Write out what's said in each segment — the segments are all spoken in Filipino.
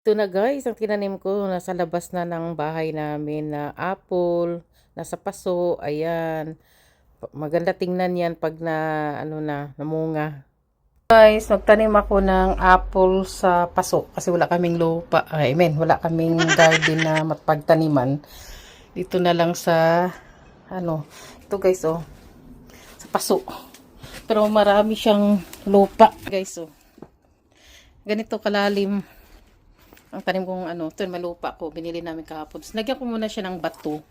Ito na guys, ang tinanim ko nasa labas na ng bahay namin na apple, nasa paso, ayan. Maganda tingnan yan pag namunga. Guys, nagtanim ako ng apple sa paso kasi wala kaming lupa. Wala kaming garden na mapagtaniman. Dito na lang sa, ito guys, oh, sa paso. Pero marami siyang lupa, guys, oh. Ganito kalalim ang tanim kong ito malupa ko, binili namin kahapon. So, nagyan ko muna siya ng bato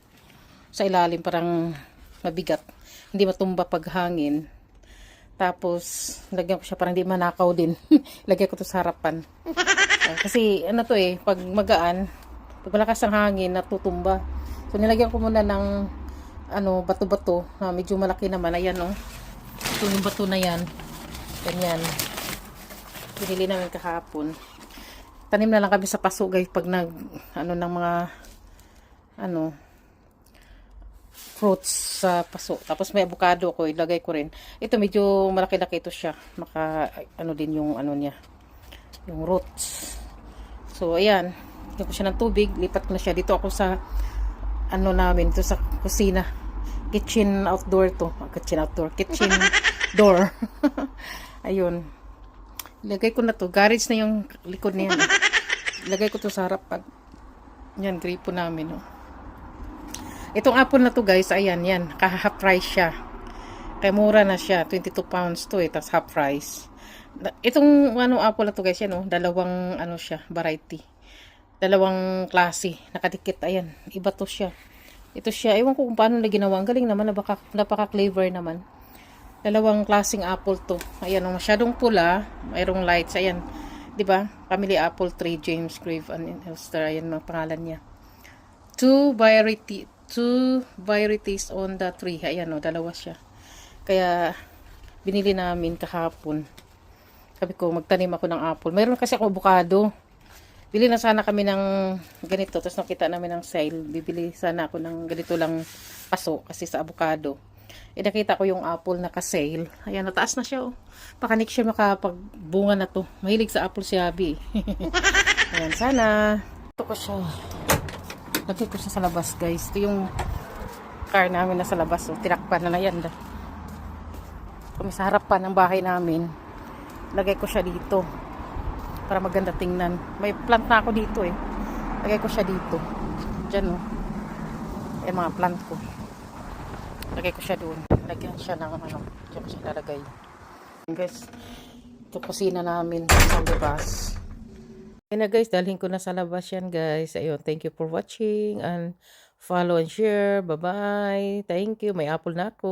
sa ilalim, parang mabigat. Hindi matumba pag hangin. Tapos, lagyan ko siya parang hindi manakaw din. Lagyan ko to sa harapan. Kasi, pag magaan, pag malakas ang hangin, natutumba. So, nilagyan ko muna ng, bato-bato, na medyo malaki naman. Ayan, oh. Ito yung bato na yan. Ganyan. Binili namin kahapon. Tanim na lang kami sa paso guys pag ng mga fruits sa paso. Tapos may avocado ko, ilagay ko rin. Ito medyo malaki-laki ito siya. Din yung niya. Yung roots. So ayan, lagyan ko siya ng tubig, lipat ko na siya. Dito ako sa namin, dito sa kusina. Kitchen outdoor to. Kitchen door. Ayun. Ilagay ko na to. Garage na yung likod niya. Ilagay ko to sa harapan. Yan, gripo namin. Oh. Itong apple na to guys, ayan, yan. Half price siya. Kaya mura na siya. 22 pounds to eh. Tapos half price. Itong apple na to guys, yan oh. Dalawang siya, variety. Dalawang klase. Nakadikit, ayan. Iba to siya. Ito siya. Ewan ko kung paano na ginawa. Ang galing naman. Napaka-flavor naman. Dalawang klaseng apple to. Ayan, masyadong pula, mayroong lights. Ayan, 'di ba? Family apple tree, James Grave and Elster. Ayan mga pangalan niya. Two varieties on the tree. Ayan, dalawa siya. Kaya binili namin kahapon. Sabi ko, magtanim ako ng apple. Mayroon kasi ako avocado. Bili na sana kami ng ganito. Tapos nakita namin ng sale. Bibili sana ako ng ganito lang paso kasi sa avocado. Nakita ko yung apple na ka-sale. Ayan, nataas na siya, oh. Baka next year makapagbunga na to. Mahilig sa apple si Abby. Ayan, sana. Ito ko siya. Lagay ko siya sa labas, guys. Ito yung car namin na sa labas, oh. Tinakpan na yan. Kami sa harapan ng bahay namin. Lagay ko siya dito. Para maganda tingnan. May plant na ako dito, eh. Lagay ko siya dito. Diyan, oh. Ayan, mga plant ko. Lagay ko siya doon. Lagyan siya ng diyan ko siya lalagay. Guys, ito kusina namin sa labas. Ayun na guys, dalhin ko na sa labas yan guys. Ayun, thank you for watching and follow and share. Bye-bye. Thank you. May apple na ako.